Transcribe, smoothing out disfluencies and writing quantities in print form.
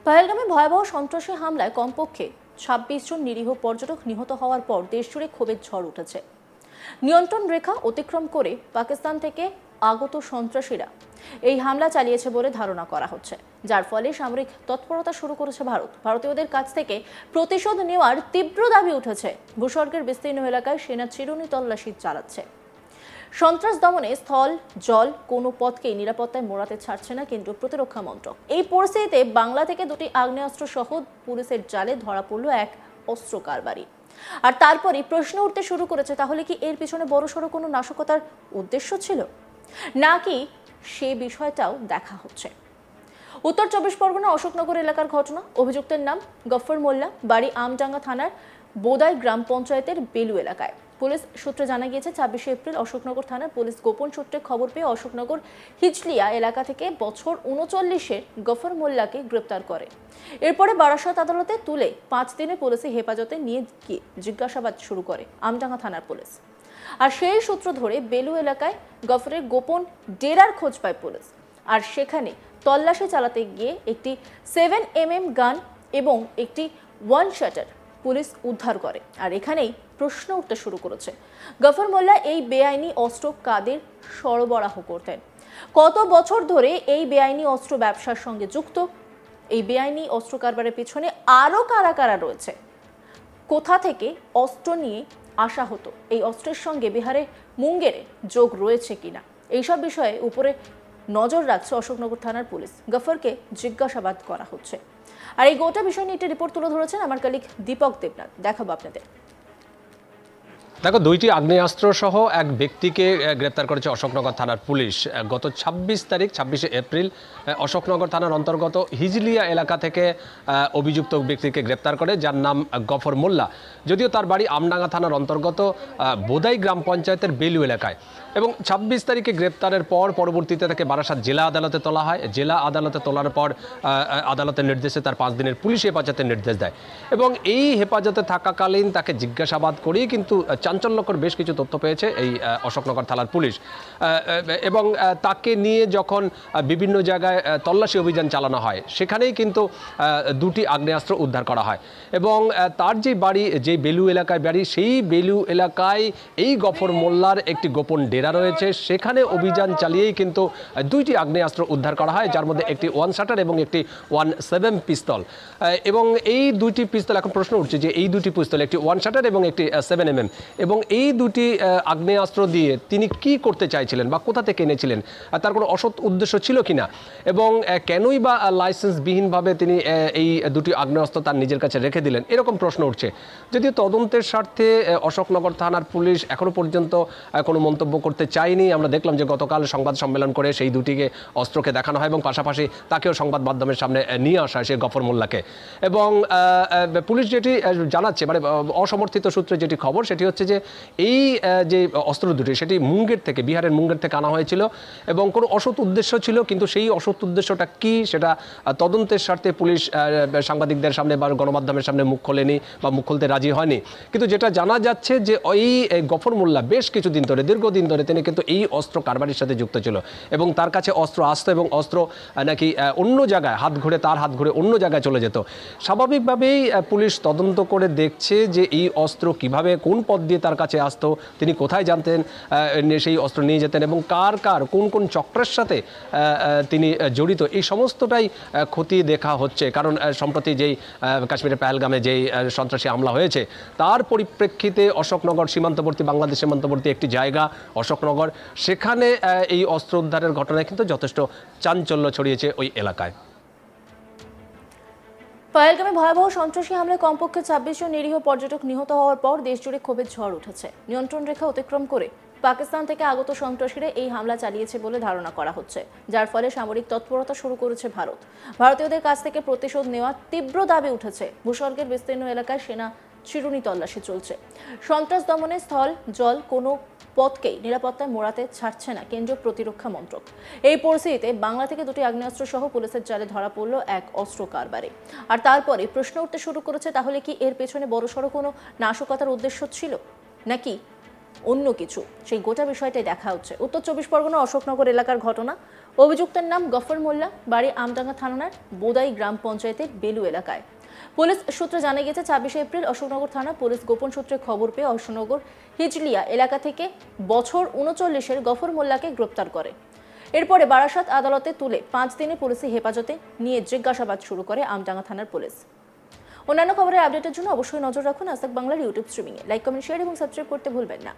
পহেলগামে ভয়াবহ সন্ত্রাসী হামলায় কমপক্ষে ২৬ জন নিরীহ পর্যটক নিহত হওয়ার পর দেশজুড়ে ক্ষোভের ঝড় উঠেছে। নিয়ন্ত্রণ রেখা অতিক্রম করে পাকিস্তান থেকে আগত সন্ত্রাসীরা এই হামলা চালিয়েছে বলে ধারণা করা হচ্ছে, যার ফলে সামরিক তৎপরতা শুরু করেছে ভারত। ভারতীয়দের কাছ থেকে প্রতিশোধ নেওয়ার তীব্র দাবি উঠেছে। ভূস্বর্গের বিস্তীর্ণ এলাকায় সেনা চিরুনি তল্লাশি চালাচ্ছে। সন্ত্রাস দমনে স্থল, জল কোনো পথকেই নিরাপত্তায় মোড়াতে ছাড়ছে না কেন্দ্রীয় প্রতিরক্ষা মন্ত্রক। এই পরিস্থিতিতে বাংলা থেকে দুটি আগ্নেয়াস্ত্র সহ পুলিশের জালে ধরা পড়ল এক অস্ত্র কারবারি। আর তারপরে প্রশ্ন উঠতে শুরু করেছে, তাহলে কি এর পিছনে বড়সড় কোনো নাশকতার উদ্দেশ্য ছিল, নাকি সে বিষয়টাও দেখা হচ্ছে। উত্তর ২৪ পরগনা অশোকনগর এলাকার ঘটনা। অভিযুক্তের নাম গফর মোল্লা, বাড়ি আমডাঙ্গা থানার বোদাই গ্রাম পঞ্চায়েতের বেলু এলাকায়। পুলিশ সূত্রে জানা গিয়েছে ২৬শে এপ্রিল অশোকনগর থানার পুলিশ গোপন সূত্রে খবর পেয়ে অশোকনগর হিজলিয়া এলাকা থেকে বছর ৩৯-এর গফর মোল্লাকে গ্রেপ্তার করে। এরপরে বারাসত আদালতে তুলে ৫ দিনের পুলিশি হেফাজতে নিয়ে গিয়ে জিজ্ঞাসাবাদ শুরু করে আমডাঙ্গা থানার পুলিশ। আর সেই সূত্র ধরে বেলু এলাকায় গফরের গোপন ডেরার খোঁজ পায় পুলিশ। আর সেখানে তল্লাশি চালাতে গিয়ে একটি 7mm গান এবং একটি ওয়ান শাটার পুলিশ উদ্ধার করে। আর এখানেই প্রশ্ন উঠতে শুরু করেছে, গফর মোল্লা এই বেআইনি অস্ত্র কাদের সরবরাহ করতেন, কত বছর ধরে এই বেআইনি অস্ত্র ব্যবসার সঙ্গে যুক্ত, এই বেআইনি অস্ত্র কারবারের পিছনে আরও কারা কারা রয়েছে, কোথা থেকে অস্ত্র নিয়ে আসা হতো, এই অস্ত্রের সঙ্গে বিহারে মুঙ্গেরে যোগ রয়েছে কিনা, এইসব বিষয়ে উপরে নজর রাখছে অশোকনগর থানার পুলিশ। গফরকে জিজ্ঞাসাবাদ করা হচ্ছে। আর এই গোটা বিষয় নিয়ে একটি রিপোর্ট তুলে ধরেছেন আমার কলিগ দীপক দেবনাথ। দেখাবো আপনাদের। দেখো, দুইটি আগ্নেয়াস্ত্র সহ এক ব্যক্তিকে গ্রেপ্তার করেছে অশোকনগর থানার পুলিশ। গত ২৬শে এপ্রিল অশোকনগর থানার অন্তর্গত হিজলিয়া এলাকা থেকে অভিযুক্ত ব্যক্তিকে গ্রেপ্তার করে, যার নাম গফর মোল্লা। যদিও তার বাড়ি আমডাঙ্গা থানার অন্তর্গত বোদাই গ্রাম পঞ্চায়েতের বেলু এলাকায়। এবং ২৬ তারিখে গ্রেপ্তারের পর পরবর্তীতে তাকে বারাসত জেলা আদালতে তোলা হয়। জেলা আদালতে তোলার পর আদালতের নির্দেশে তার ৫ দিনের পুলিশ হেফাজতের নির্দেশ দেয়। এবং এই হেফাজতে থাকাকালীন তাকে জিজ্ঞাসাবাদ করেই কিন্তু চাঞ্চল্যকর বেশ কিছু তথ্য পেয়েছে এই অশোকনগর থানার পুলিশ। এবং তাকে নিয়ে যখন বিভিন্ন জায়গায় তল্লাশি অভিযান চালানো হয়, সেখানেই কিন্তু দুটি আগ্নেয়াস্ত্র উদ্ধার করা হয়। এবং তার যে বাড়ি, যে বেলু এলাকায় বাড়ি, সেই বেলু এলাকায় এই গফর মোল্লার একটি গোপন ডেরা রয়েছে। সেখানে অভিযান চালিয়েই কিন্তু দুইটি আগ্নেয়াস্ত্র উদ্ধার করা হয়, যার মধ্যে একটি ওয়ান শাটার এবং একটি 1.7 পিস্তল। এবং এই দুইটি পিস্তল, এখন প্রশ্ন উঠছে যে এই দুটি পিস্তল, একটি ওয়ান শাটার এবং একটি 7mm, এবং এই দুটি আগ্নেয়াস্ত্র দিয়ে তিনি কি করতে চাইছিলেন বা কোথা থেকে এনেছিলেন, তার কোনো অসৎ উদ্দেশ্য ছিল কিনা, এবং কেনই বা লাইসেন্সবিহীনভাবে তিনি এই দুটি আগ্নেয়াস্ত্র তার নিজের কাছে রেখে দিলেন, এরকম প্রশ্ন উঠছে। যদিও তদন্তের স্বার্থে অশোকনগর থানার পুলিশ এখনো পর্যন্ত কোনো মন্তব্য করতে চায়নি। আমরা দেখলাম যে গতকাল সংবাদ সম্মেলন করে সেই দুটিকে অস্ত্রকে দেখানো হয় এবং পাশাপাশি তাকেও সংবাদ মাধ্যমের সামনে নিয়ে আসা হয়, সেই গফর মোল্লাকে। এবং পুলিশ যেটি জানাচ্ছে, মানে অসমর্থিত সূত্রে যেটি খবর, সেটি হচ্ছে যে এই যে অস্ত্র দুটি, সেটি মুঙ্গের থেকে, বিহারের মুঙ্গের থেকে আনা হয়েছিল এবং কোনো অসৎ উদ্দেশ্য ছিল। কিন্তু সেই অসৎ উদ্দেশ্যটা কি, সেটা তদন্তের স্বার্থে পুলিশ সাংবাদিকদের সামনে বা গণমাধ্যমের সামনে মুখ খোলেনি বা মুখ খুলতে রাজি হয়নি। কিন্তু যেটা জানা যাচ্ছে যে ওই গফর মোল্লা বেশ কিছুদিন ধরে, দীর্ঘদিন ধরে তিনি কিন্তু এই অস্ত্র কারবারির সাথে যুক্ত ছিল এবং তার কাছে অস্ত্র আসতো এবং অস্ত্র নাকি অন্য জায়গায় তার হাত ঘুরে অন্য জায়গায় চলে যেত। স্বাভাবিকভাবেই পুলিশ তদন্ত করে দেখছে যে এই অস্ত্র কিভাবে, কোন পথ দিয়ে তার কাছে আসতো, তিনি কোথায় জানতেন সেই অস্ত্র নিয়ে যেতেন এবং কার কোন কোন চক্রের সাথে তিনি জড়িত, এই সমস্তটাই খতিয়ে দেখা হচ্ছে। কারণ সম্প্রতি যেই কাশ্মীরের পহেলগামে যেই সন্ত্রাসী হামলা হয়েছে, তার পরিপ্রেক্ষিতে অশোকনগর সীমান্তবর্তী, বাংলাদেশ সীমান্তবর্তী একটি জায়গা অশোকনগর, সেখানে এই অস্ত্র উদ্ধারের ঘটনায় কিন্তু যথেষ্ট চাঞ্চল্য ছড়িয়েছে ওই এলাকায়। পহেলগামে ভয়াবহ সন্ত্রাসী হামলায় কমপক্ষে ২৬ জন নিরীহ পর্যটক নিহত হওয়ার পর দেশজুড়ে ক্ষোভের ঝড় উঠেছে। নিয়ন্ত্রণ রেখা অতিক্রম করে পাকিস্তান থেকে আগত সন্ত্রাসীরা এই হামলা চালিয়েছে বলে ধারণা করা হচ্ছে, যার ফলে সামরিক তৎপরতা শুরু করেছে ভারত। ভারতীয়দের কাছ থেকে প্রতিশোধ নেওয়ার তীব্র দাবি উঠেছে। ভূস্বর্গের বিস্তীর্ণ এলাকায় সেনা চিরুনি তল্লাশি চলছে। সন্ত্রাস দমনে স্থল, জল কোনো পথকেই নিরাপত্তায় মোড়াতে ছাড়ছে না কেন্দ্রীয় প্রতিরক্ষা মন্ত্রক। এই পরিস্থিতিতে বাংলা থেকে দুটি আগ্নেয়াস্ত্র সহ পুলিশের জালে ধরা পড়ল এক অস্ত্র কারবারি। আর তারপরে প্রশ্ন উঠতে শুরু করেছে, তাহলে কি এর পেছনে বড়সড় কোনো নাশকতার উদ্দেশ্য ছিল, নাকি অন্য কিছু, সেই গোটা বিষয়টাই দেখা হচ্ছে। উত্তর 24 পরগনা অশোকনগর এলাকার ঘটনা। অভিযুক্তের নাম গফর মোল্লা, বাড়ি আমডাঙ্গা থানার বোদাই গ্রাম পঞ্চায়েতের বেলু এলাকায়। পুলিশ সূত্রে জানা গেছে 26 এপ্রিল অশোকনগর থানা পুলিশ গোপন সূত্রে খবর পেয়ে অশোকনগর হিজলিয়া এলাকা থেকে বছর 39-এর গফর মোল্লাকে গ্রেপ্তার করে। এরপরে বারাসাত আদালতে তুলে 5 দিনের পুলিশি হেফাজতে নিয়ে জিজ্ঞাসাবাদ শুরু করে আমডাঙ্গা থানার পুলিশ। অন্যান্য খবরের আপডেটের জন্য অবশ্যই নজর রাখুন আজ তাক বাংলার ইউটিউব স্ট্রিমিংয়ে। লাইক, কমেন্ট, শেয়ার এবং সাবস্ক্রাইব করতে ভুলবেন না।